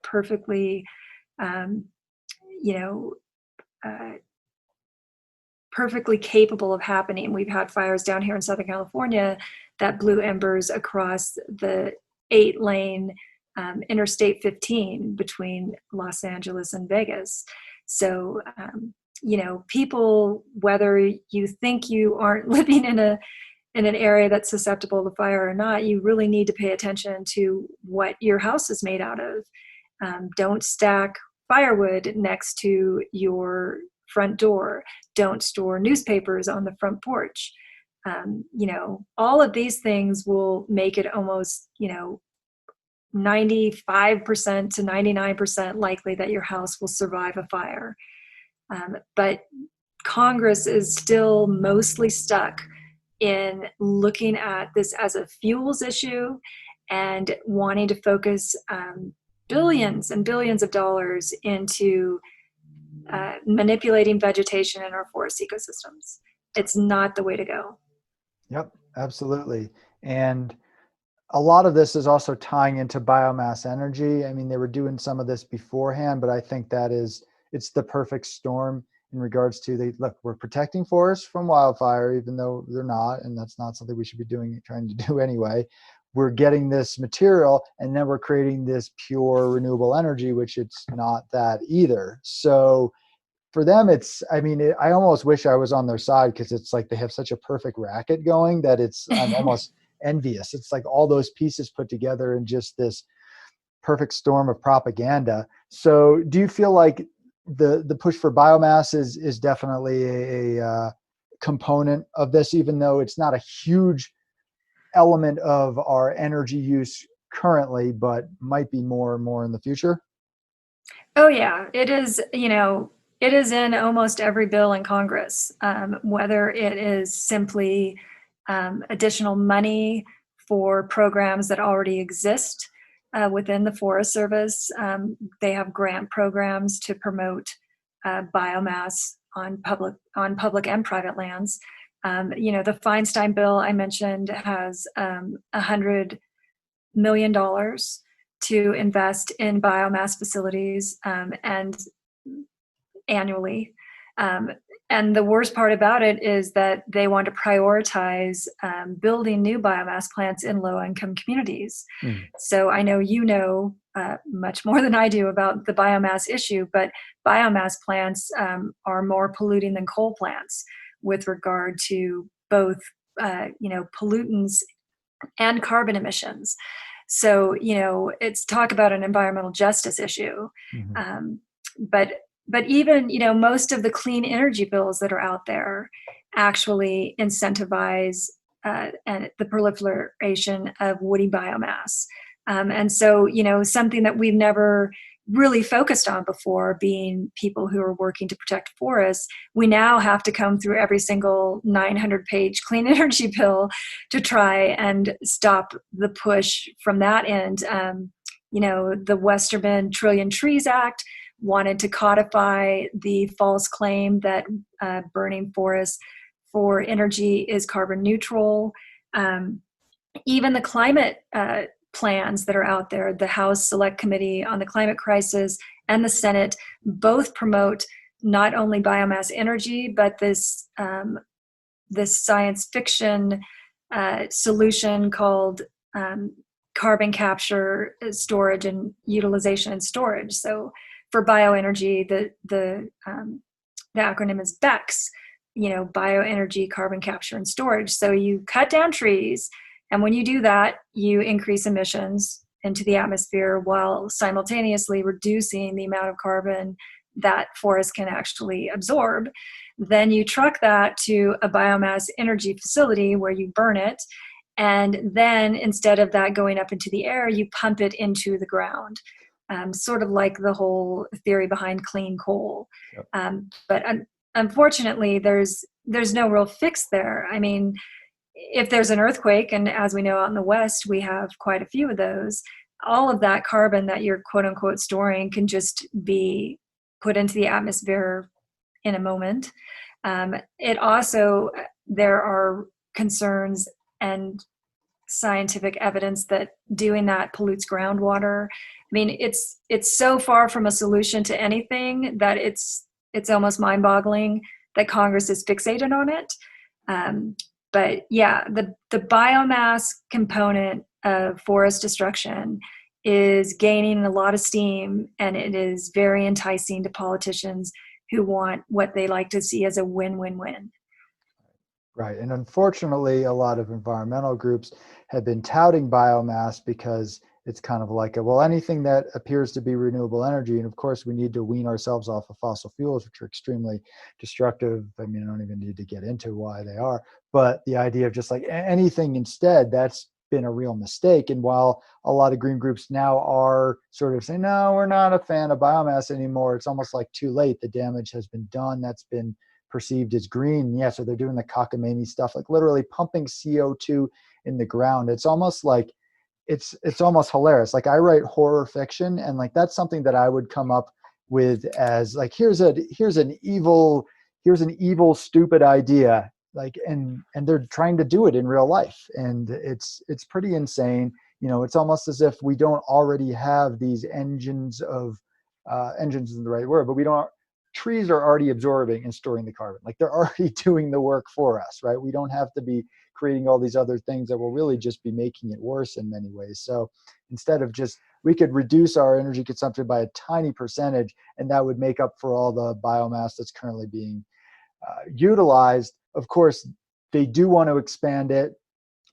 perfectly, perfectly capable of happening. We've had fires down here in Southern California that blew embers across the 8-lane Interstate 15 between Los Angeles and Vegas. So, people, whether you think you aren't living in an area that's susceptible to fire or not, you really need to pay attention to what your house is made out of. Don't stack firewood next to your front door. Don't store newspapers on the front porch. All of these things will make it almost, 95% to 99% likely that your house will survive a fire. But Congress is still mostly stuck in looking at this as a fuels issue and wanting to focus billions and billions of dollars into manipulating vegetation in our forest ecosystems. It's not the way to go. Yep, absolutely. And a lot of this is also tying into biomass energy. They were doing some of this beforehand, but I think it's the perfect storm in regards to look, we're protecting forests from wildfire, even though they're not, and that's not something we should be trying to do anyway. We're getting this material, and then we're creating this pure renewable energy, which it's not that either. So for them, I almost wish I was on their side, because it's like they have such a perfect racket going that I'm almost envious. It's like all those pieces put together in just this perfect storm of propaganda. So do you feel like the push for biomass is definitely a component of this, even though it's not a huge element of our energy use currently, but might be more and more in the future? Oh yeah, it is. It is in almost every bill in Congress, whether it is simply additional money for programs that already exist within the Forest Service. They have grant programs to promote biomass on public and private lands. The Feinstein bill I mentioned has $100 million to invest in biomass facilities and annually. And the worst part about it is that they want to prioritize building new biomass plants in low-income communities. So I know much more than I do about the biomass issue, but biomass plants are more polluting than coal plants with regard to both, pollutants and carbon emissions. So, it's talk about an environmental justice issue. But even, most of the clean energy bills that are out there actually incentivize and the proliferation of woody biomass. And so, something that we've never really focused on before, being people who are working to protect forests, we now have to come through every single 900-page clean energy bill to try and stop the push from that end. The Westerman Trillion Trees Act wanted to codify the false claim that burning forests for energy is carbon neutral. Even the climate plans that are out there, the House Select Committee on the Climate Crisis and the Senate both promote not only biomass energy, but this science fiction solution called carbon capture, storage, and utilization and storage. So for bioenergy, the acronym is BECS, bioenergy, carbon capture, and storage. So you cut down trees, and when you do that, you increase emissions into the atmosphere while simultaneously reducing the amount of carbon that forests can actually absorb. Then you truck that to a biomass energy facility where you burn it. And then instead of that going up into the air, you pump it into the ground. Sort of like the whole theory behind clean coal. Yep. But unfortunately, there's no real fix there. I mean, if there's an earthquake, and as we know out in the West, we have quite a few of those, all of that carbon that you're quote unquote storing can just be put into the atmosphere in a moment. It also, there are concerns and scientific evidence that doing that pollutes groundwater. I mean, it's so far from a solution to anything that it's almost mind-boggling that Congress is fixated on it. But yeah, the biomass component of forest destruction is gaining a lot of steam, and it is very enticing to politicians who want what they like to see as a win-win-win. Right. And unfortunately, a lot of environmental groups have been touting biomass because it's kind of like, anything that appears to be renewable energy. And of course, we need to wean ourselves off of fossil fuels, which are extremely destructive. I mean, I don't even need to get into why they are. But the idea of just like anything instead, that's been a real mistake. And while a lot of green groups now are sort of saying, no, we're not a fan of biomass anymore, it's almost like too late. The damage has been done. That's been perceived as green. Yeah, so they're doing the cockamamie stuff, like literally pumping CO2 in the ground. It's almost like, it's almost hilarious. Like I write horror fiction, and like that's something that I would come up with as like, here's an evil stupid idea, like, and they're trying to do it in real life, and it's pretty insane. It's almost as if we don't already have these engines isn't the right word, but we don't. Trees are already absorbing and storing the carbon. Like they're already doing the work for us, right? We don't have to be creating all these other things that will really just be making it worse in many ways. So instead of we could reduce our energy consumption by a tiny percentage, and that would make up for all the biomass that's currently being utilized. Of course, they do want to expand it.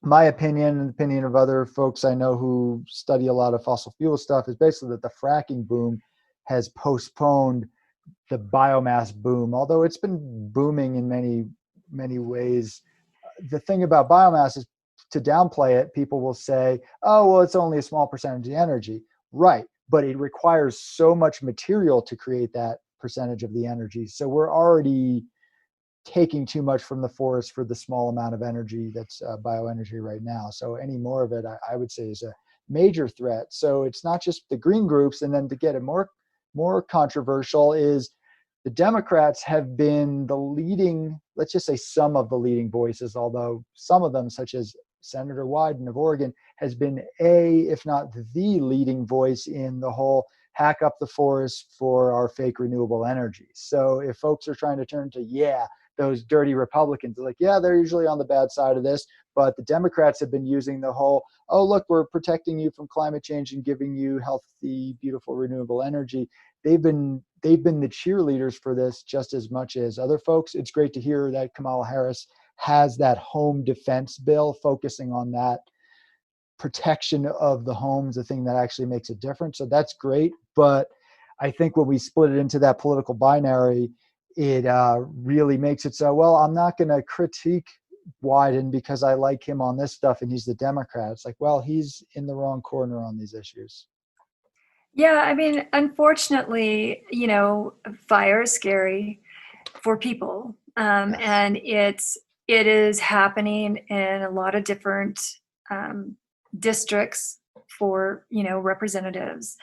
My opinion and the opinion of other folks I know who study a lot of fossil fuel stuff is basically that the fracking boom has postponed the biomass boom, although it's been booming in many, many ways. The thing about biomass is, to downplay it, people will say, oh, well, it's only a small percentage of the energy. Right, but it requires so much material to create that percentage of the energy. So we're already taking too much from the forest for the small amount of energy that's bioenergy right now. So any more of it, I would say, is a major threat. So it's not just the green groups. And then to get it more controversial is the Democrats have been the leading, let's just say some of the leading voices, although some of them, such as Senator Wyden of Oregon, has been if not the leading voice in the whole hack up the forest for our fake renewable energy. So if folks are trying to turn to, those dirty Republicans, like, they're usually on the bad side of this, but the Democrats have been using the whole, oh, look, we're protecting you from climate change and giving you healthy, beautiful, renewable energy. They've been the cheerleaders for this just as much as other folks. It's great to hear that Kamala Harris has that home defense bill focusing on that protection of the homes, the thing that actually makes a difference. So that's great. But I think when we split it into that political binary, it really makes it so, well, I'm not going to critique Wyden because I like him on this stuff and he's the Democrat. It's like, well, he's in the wrong corner on these issues. Yeah, I mean, unfortunately, fire is scary for people. Yes. And it is happening in a lot of different districts for, representatives.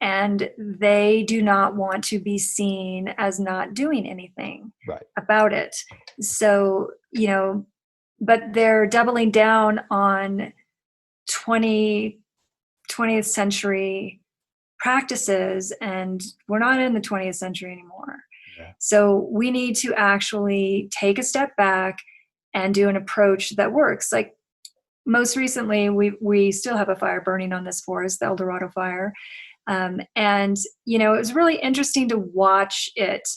And they do not want to be seen as not doing anything about it. So, but they're doubling down on 20th century practices, and we're not in the 20th century anymore. Yeah. So we need to actually take a step back and do an approach that works. Like most recently, we still have a fire burning on this forest, the El Dorado fire. And, it was really interesting to watch it,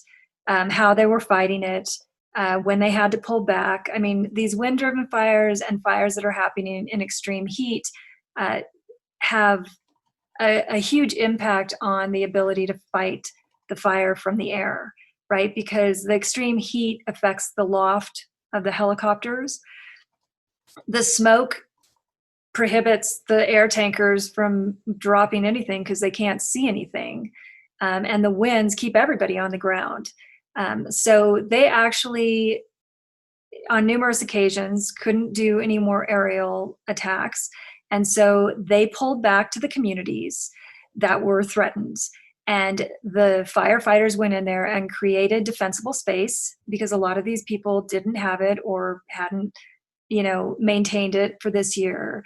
how they were fighting it, when they had to pull back. I mean, these wind-driven fires and fires that are happening in extreme heat have a huge impact on the ability to fight the fire from the air, right? Because the extreme heat affects the loft of the helicopters. The smoke prohibits the air tankers from dropping anything because they can't see anything. And the winds keep everybody on the ground. So they actually, on numerous occasions, couldn't do any more aerial attacks. And so they pulled back to the communities that were threatened. And the firefighters went in there and created defensible space because a lot of these people didn't have it or hadn't, maintained it for this year.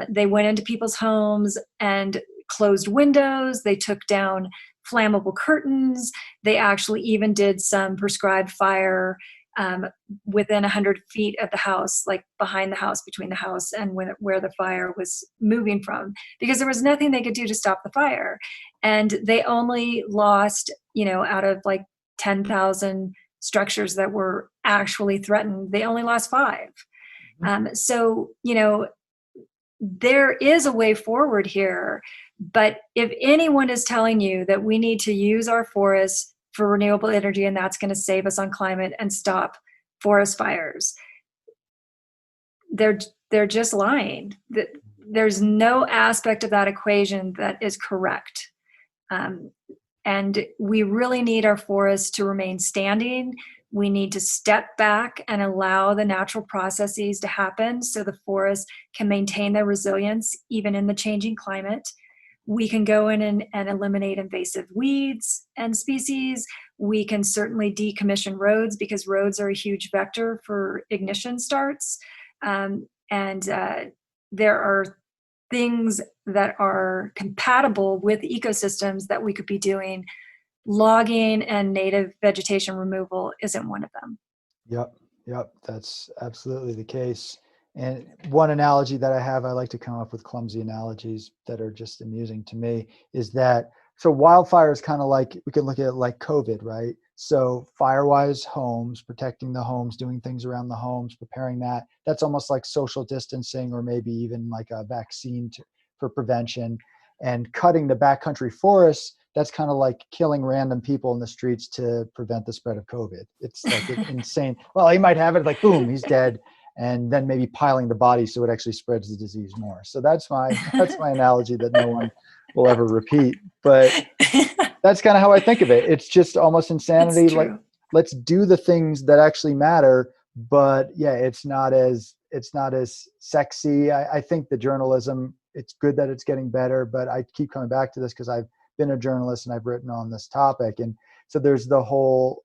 They went into people's homes and closed windows. They took down flammable curtains. They actually even did some prescribed fire within 100 feet of the house, like behind the house, between the house and where the fire was moving from, because there was nothing they could do to stop the fire. And they only lost, out of like 10,000 structures that were actually threatened, they only lost 5. So, there is a way forward here, but if anyone is telling you that we need to use our forests for renewable energy and that's going to save us on climate and stop forest fires, they're just lying. There's no aspect of that equation that is correct. And we really need our forests to remain standing. We need to step back and allow the natural processes to happen so the forest can maintain their resilience even in the changing climate. We can go in and eliminate invasive weeds and species. We can certainly decommission roads because roads are a huge vector for ignition starts. There are things that are compatible with ecosystems that we could be doing. Logging and native vegetation removal isn't one of them. Yep, that's absolutely the case. And one analogy that I like to come up with clumsy analogies that are just amusing to me, is that, so wildfire is kind of like, we can look at it like COVID, right? So Firewise homes, protecting the homes, doing things around the homes, preparing that's almost like social distancing, or maybe even like a vaccine for prevention. And cutting the backcountry forests, that's kind of like killing random people in the streets to prevent the spread of COVID. It's like insane. Well, he might have it, like, boom, he's dead. And then maybe piling the body so it actually spreads the disease more. So that's my analogy that no one will ever repeat. But that's kind of how I think of it. It's just almost insanity. Like, let's do the things that actually matter. But yeah, it's not as sexy. I think the journalism it's good that it's getting better, but I keep coming back to this because I've been a journalist and I've written on this topic. And so there's the whole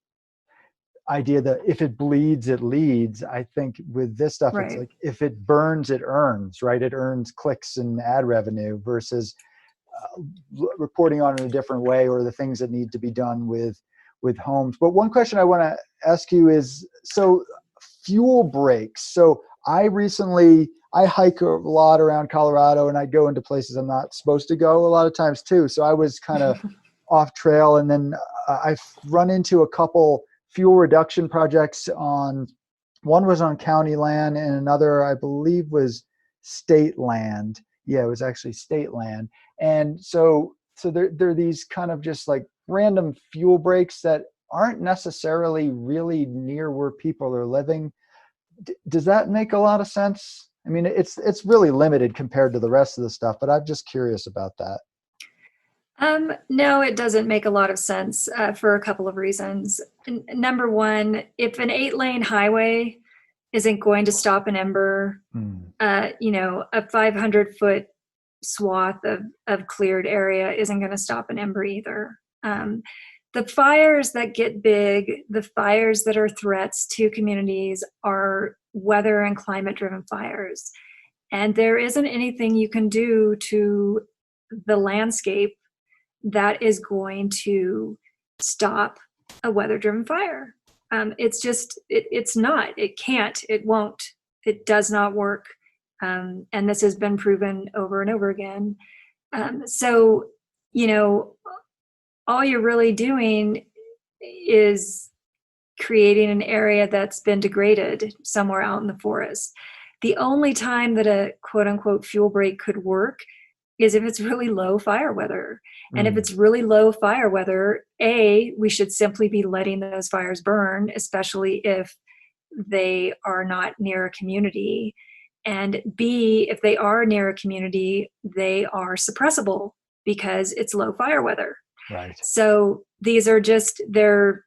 idea that if it bleeds, it leads. I think with this stuff, it's Right. like if it burns, it earns, right? It earns clicks and ad revenue versus reporting on it in a different way, or the things that need to be done with homes. But one question I want to ask you is, so fuel breaks. So I hike a lot around Colorado, and I go into places I'm not supposed to go a lot of times too. So I was kind of off trail, and then I've run into a couple fuel reduction projects one was on county land and another I believe was state land. Yeah, it was actually state land. And so there are these kind of just like random fuel breaks that aren't necessarily really near where people are living. Does that make a lot of sense? I mean, it's really limited compared to the rest of the stuff, but I'm just curious about that. No, it doesn't make a lot of sense for a couple of reasons. Number one, if an 8-lane highway isn't going to stop an ember, a 500-foot swath of cleared area isn't going to stop an ember either. The fires that get big, the fires that are threats to communities are weather and climate-driven fires. And there isn't anything you can do to the landscape that is going to stop a weather-driven fire. It's not, it can't, it won't, it does not work. And this has been proven over and over again. So, all you're really doing is creating an area that's been degraded somewhere out in the forest. The only time that a quote unquote fuel break could work is if it's really low fire weather. And if it's really low fire weather, we should simply be letting those fires burn, especially if they are not near a community. And B, if they are near a community, they are suppressible because it's low fire weather. Right. So these are just, they're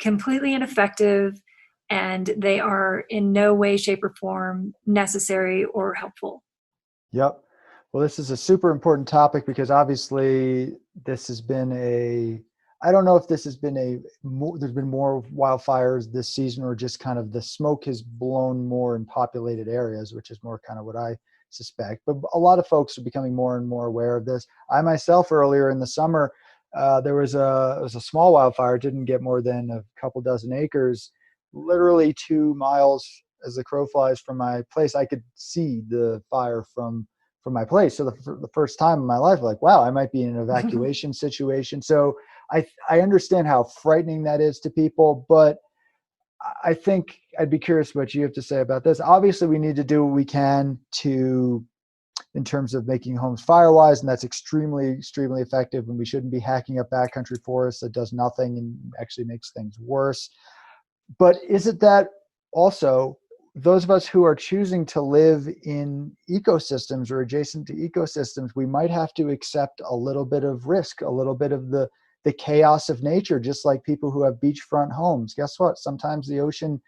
completely ineffective, and they are in no way, shape, or form necessary or helpful. Yep. Well, this is a super important topic because obviously this has been I don't know if this has been there's been more wildfires this season, or just kind of the smoke has blown more in populated areas, which is more kind of what I suspect. But a lot of folks are becoming more and more aware of this. I myself, earlier in the summer, there was a small wildfire, didn't get more than a couple dozen acres, literally 2 miles as the crow flies from my place. I could see the fire from my place. So the first time in my life, like, wow, I might be in an evacuation situation. So I understand how frightening that is to people, but I think I'd be curious what you have to say about this. Obviously, we need to do what we can in terms of making homes firewise, and that's extremely, extremely effective. And we shouldn't be hacking up backcountry forests that does nothing and actually makes things worse. But is it that also those of us who are choosing to live in ecosystems or adjacent to ecosystems, we might have to accept a little bit of risk, a little bit of the chaos of nature, just like people who have beachfront homes. Guess what? Sometimes the ocean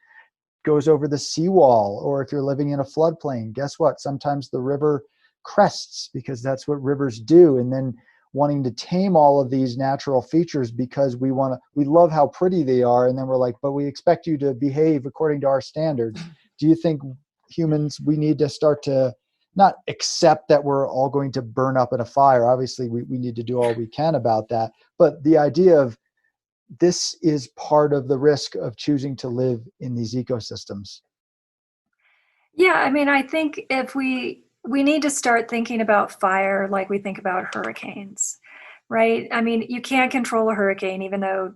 goes over the seawall, or if you're living in a floodplain, guess what? Sometimes the river crests, because that's what rivers do. And then wanting to tame all of these natural features because we love how pretty they are. And then we're like, but we expect you to behave according to our standards. Do you think humans, we need to start to not accept that we're all going to burn up in a fire? Obviously, we need to do all we can about that. But the idea of this is part of the risk of choosing to live in these ecosystems. Yeah, I mean, I think if we need to start thinking about fire like we think about hurricanes, right? I mean, you can't control a hurricane, even though,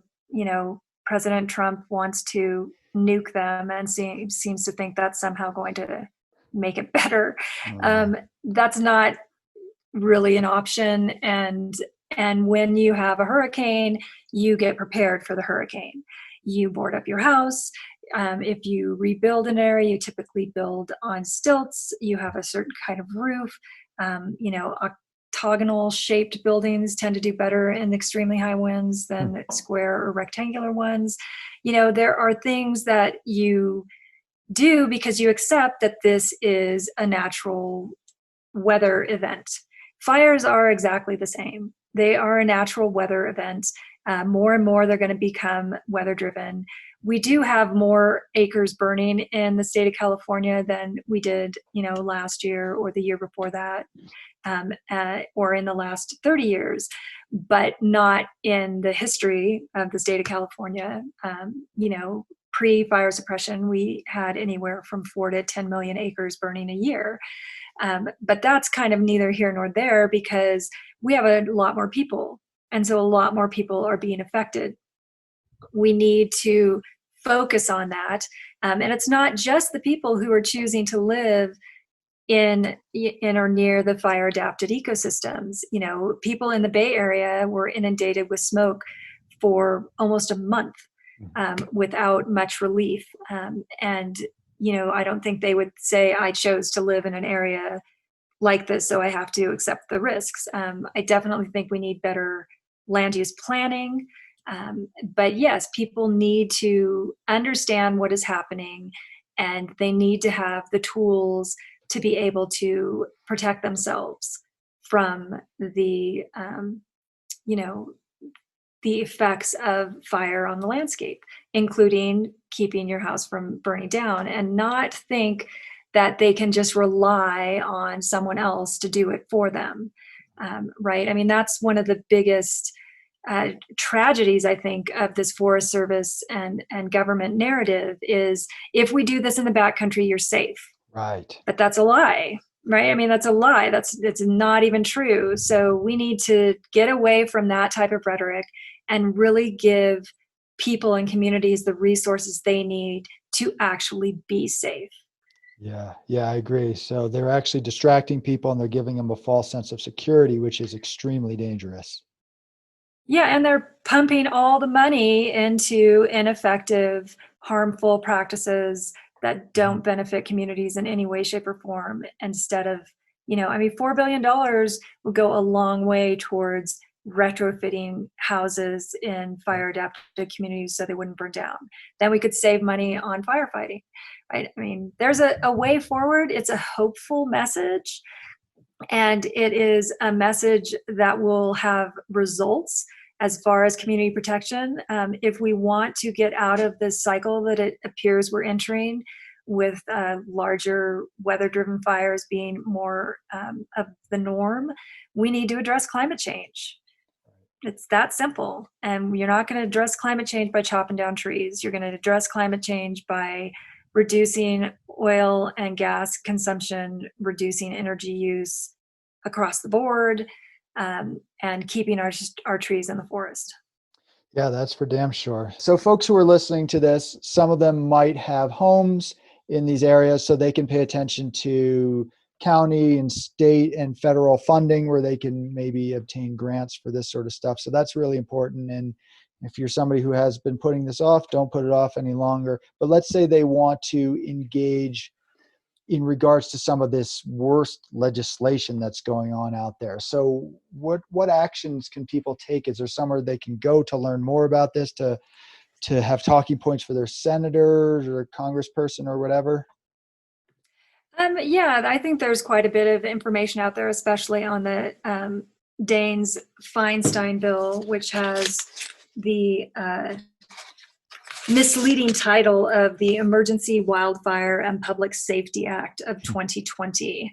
President Trump wants to nuke them and seems to think that's somehow going to make it better. That's not really an option. And when you have a hurricane, you get prepared for the hurricane. You board up your house. If you rebuild an area, you typically build on stilts. You have a certain kind of roof. Octagonal shaped buildings tend to do better in extremely high winds than square or rectangular ones. There are things that you do because you accept that this is a natural weather event. Fires are exactly the same. They are a natural weather event. More and more, they're going to become weather driven. We do have more acres burning in the state of California than we did, last year or the year before that, or in the last 30 years, but not in the history of the state of California. Pre-fire suppression, we had anywhere from 4 to 10 million acres burning a year. But that's kind of neither here nor there because we have a lot more people. And so a lot more people are being affected. We need to focus on that. And it's not just the people who are choosing to live in or near the fire adapted ecosystems. People in the Bay Area were inundated with smoke for almost a month without much relief. And I don't think they would say I chose to live in an area like this, so I have to accept the risks. I definitely think we need better land use planning. But yes, people need to understand what is happening, and they need to have the tools to be able to protect themselves from the effects of fire on the landscape, including keeping your house from burning down, and not think that they can just rely on someone else to do it for them. Right? I mean, that's one of the biggest tragedies, I think, of this Forest Service and government narrative is if we do this in the backcountry, you're safe. Right. But that's a lie, right? I mean, that's a lie. It's not even true. So we need to get away from that type of rhetoric and really give people and communities the resources they need to actually be safe. Yeah, I agree. So they're actually distracting people and they're giving them a false sense of security, which is extremely dangerous. Yeah, and they're pumping all the money into ineffective, harmful practices that don't benefit communities in any way, shape, or form. Instead of, $4 billion would go a long way towards retrofitting houses in fire adapted communities so they wouldn't burn down. Then we could save money on firefighting, right? I mean, there's a way forward. It's a hopeful message. And it is a message that will have results as far as community protection. If we want to get out of this cycle that it appears we're entering with larger weather-driven fires being more of the norm, we need to address climate change. It's that simple. And you're not going to address climate change by chopping down trees. You're going to address climate change by reducing oil and gas consumption, reducing energy use across the board, and keeping our trees in the forest. Yeah, that's for damn sure. So folks who are listening to this, some of them might have homes in these areas, so they can pay attention to county and state and federal funding where they can maybe obtain grants for this sort of stuff. So that's really important. And if you're somebody who has been putting this off, don't put it off any longer. But let's say they want to engage in regards to some of this worst legislation that's going on out there. So what actions can people take? Is there somewhere they can go to learn more about this, to have talking points for their senators or congressperson or whatever? Yeah, I think there's quite a bit of information out there, especially on the Daines Feinstein bill, which has the misleading title of the Emergency Wildfire and Public Safety Act of 2020.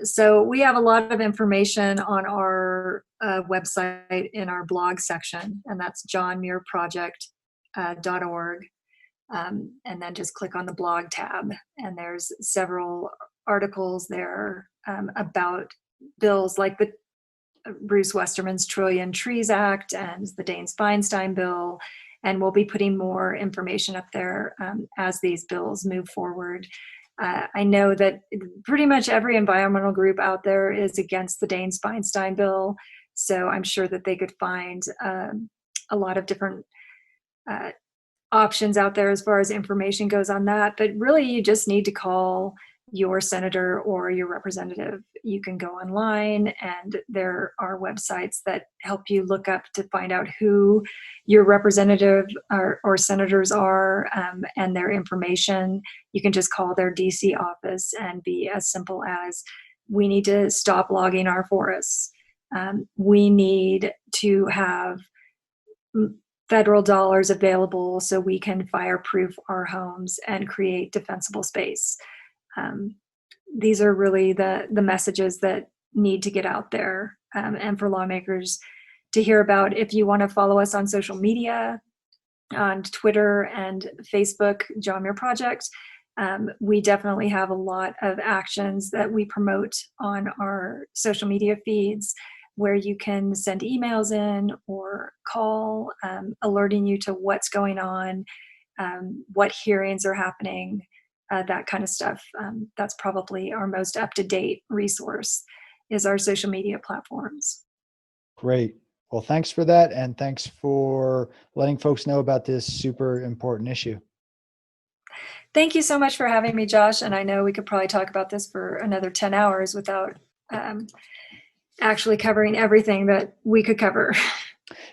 So we have a lot of information on our website in our blog section, and that's johnmuirproject.org. And then just click on the blog tab, and there's several articles there about bills like the Bruce Westerman's Trillion Trees Act and the Daines Feinstein bill. And we'll be putting more information up there as these bills move forward. I know that pretty much every environmental group out there is against the Daines Feinstein bill, so I'm sure that they could find a lot of different options out there as far as information goes on that. But really, you just need to call your senator or your representative. You can go online, and there are websites that help you look up to find out who your representative or senators are, and their information. You can just call their DC office and be as simple as We need to stop logging our forests. We need to have federal dollars available so we can fireproof our homes and create defensible space. These are really the messages that need to get out there, and for lawmakers to hear about. If you want to follow us on social media, on Twitter and Facebook, John Muir Project, we definitely have a lot of actions that we promote on our social media feeds, where you can send emails in or call, alerting you to what's going on, what hearings are happening, that kind of stuff. That's probably our most up-to-date resource, is our social media platforms. Great. Well, thanks for that. And thanks for letting folks know about this super important issue. Thank you so much for having me, Josh. And I know we could probably talk about this for another 10 hours without actually covering everything that we could cover.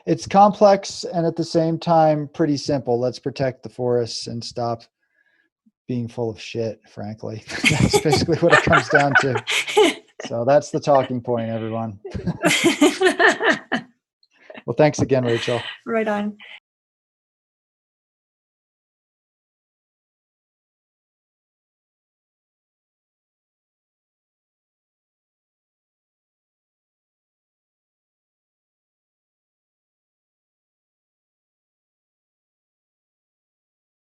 It's complex and at the same time pretty simple. Let's protect the forests and stop being full of shit, frankly. That's basically what it comes down to. So that's the talking point, everyone. Well, thanks again, Rachel. Right on.